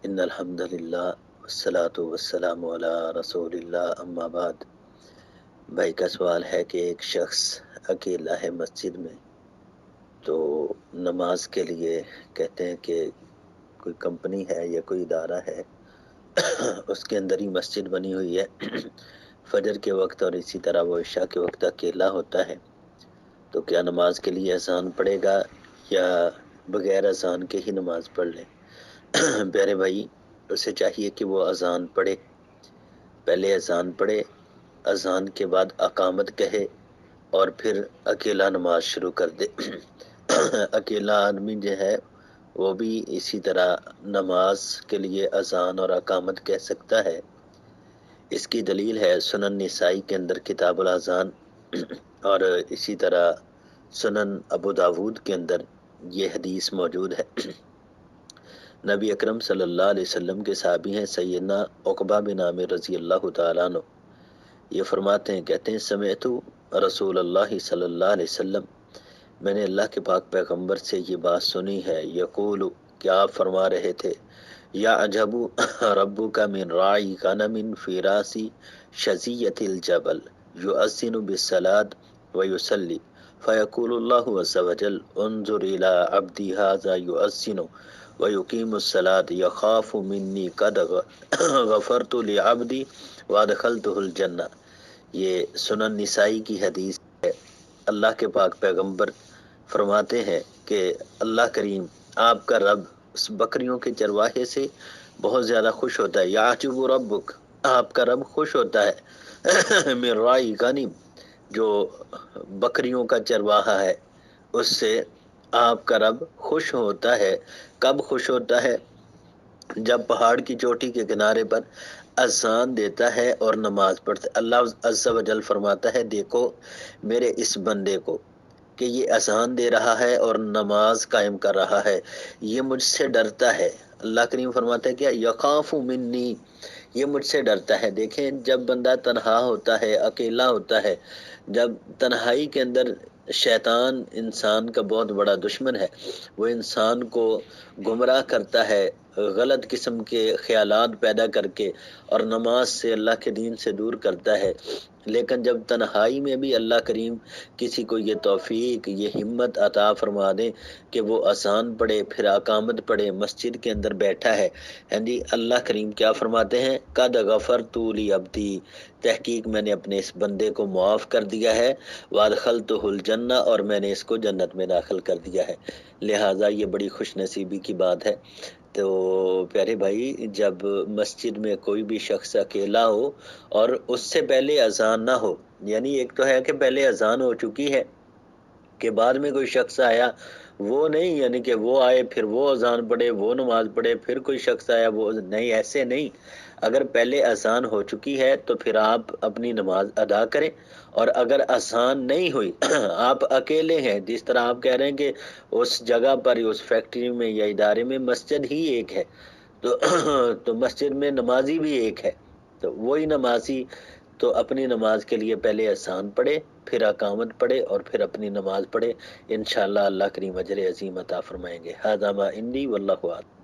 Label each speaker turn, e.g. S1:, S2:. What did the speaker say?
S1: ان الحمد للہ والصلاۃ والسلام علی رسول اللہ اما بعد۔ بھائی کا سوال ہے کہ ایک شخص اکیلا ہے مسجد میں، تو نماز کے لیے کہتے ہیں کہ کوئی کمپنی ہے یا کوئی ادارہ ہے اس کے اندر ہی مسجد بنی ہوئی ہے، فجر کے وقت اور اسی طرح وہ عشاء کے وقت اکیلا ہوتا ہے، تو کیا نماز کے لیے اذان پڑھے گا یا بغیر اذان کے ہی نماز پڑھ لے؟ پیارے بھائی، اسے چاہیے کہ وہ اذان پڑھے، پہلے اذان پڑھے، اذان کے بعد اقامت کہے اور پھر اکیلا نماز شروع کر دے۔ اکیلا آدمی جو ہے وہ بھی اسی طرح نماز کے لیے اذان اور اقامت کہہ سکتا ہے۔ اس کی دلیل ہے سنن نسائی کے اندر کتاب الاذان اور اسی طرح سنن ابو داود کے اندر یہ حدیث موجود ہے۔ نبی اکرم صلی اللہ علیہ وسلم کے صحابی ہیں سیدنا عقبہ بن عامر رضی اللہ تعالیٰ عنہ، یہ فرماتے ہیں، کہتے ہیں سمعت رسول اللہ صلی اللہ علیہ وسلم، میں نے اللہ کے پاک پیغمبر سے یہ بات سنی ہے، یقول، کیا آپ فرما رہے تھے، یا عجب ربک من راعی غنم فی راسی شزیۃ الجبل یؤذن بالصلاة ویصلی فیقول اللہ عز وجل انظر الی عبدی ھذا یؤذن ویقیم الصلاة یخاف منی قد غفرت لعبدی وادخلتہ الجنہ۔ یہ سنن نسائی کی حدیث ہے۔ اللہ کے پاک پیغمبر فرماتے ہیں کہ اللہ کریم، آپ کا رب اس بکریوں کے چرواہے سے بہت زیادہ خوش ہوتا ہے۔ یعجب ربک، آپ کا رب خوش ہوتا ہے، من راعی غنم، جو بکریوں کا چرواہا ہے اس سے آپ کا رب خوش ہوتا ہے۔ کب خوش ہوتا ہے؟ جب پہاڑ کی چوٹی کے کنارے پر اذان دیتا ہے اور نماز پڑھتا ہے۔ اللہ عز و جل فرماتا ہے، دیکھو میرے اس بندے کو کہ یہ اذان دے رہا ہے اور نماز قائم کر رہا ہے، یہ مجھ سے ڈرتا ہے۔ اللہ کریم فرماتا ہے کیا؟ یخاف منی، یہ مجھ سے ڈرتا ہے۔ دیکھیں، جب بندہ تنہا ہوتا ہے، اکیلا ہوتا ہے، جب تنہائی کے اندر شیطان انسان کا بہت بڑا دشمن ہے، وہ انسان کو گمراہ کرتا ہے، غلط قسم کے خیالات پیدا کر کے، اور نماز سے، اللہ کے دین سے دور کرتا ہے۔ لیکن جب تنہائی میں بھی اللہ کریم کسی کو یہ توفیق، یہ ہمت عطا فرما دیں کہ وہ اذان پڑھے، پھر اقامت پڑھے، مسجد کے اندر بیٹھا ہے، ہاں جی، اللہ کریم کیا فرماتے ہیں؟ قد غفرت لعبدی، تحقیق میں نے اپنے اس بندے کو معاف کر دیا ہے، وادخلتہ الجنہ، اور میں نے اس کو جنت میں داخل کر دیا ہے۔ لہٰذا یہ بڑی خوش نصیبی کی بات ہے۔ تو پیارے بھائی، جب مسجد میں کوئی بھی شخص اکیلا ہو اور اس سے پہلے اذان نہ ہو، یعنی ایک تو ہے کہ پہلے اذان ہو چکی ہے کہ بعد میں کوئی شخص آیا، وہ نہیں، یعنی کہ وہ آئے پھر وہ اذان پڑھے، وہ نماز پڑھے، پھر کوئی شخص آیا، وہ نہیں، ایسے نہیں۔ اگر پہلے اذان ہو چکی ہے تو پھر آپ اپنی نماز ادا کریں، اور اگر اذان نہیں ہوئی، آپ اکیلے ہیں، جس طرح آپ کہہ رہے ہیں کہ اس جگہ پر، اس فیکٹری میں یا ادارے میں مسجد ہی ایک ہے، تو مسجد میں نمازی بھی ایک ہے، تو وہی نمازی تو اپنی نماز کے لیے پہلے اذان پڑھے، پھر اقامت پڑھے، اور پھر اپنی نماز پڑھے، انشاءاللہ اللہ کریم اجر عظیم عطا فرمائیں گے۔ ھذا ما عندی واللہ اعلم۔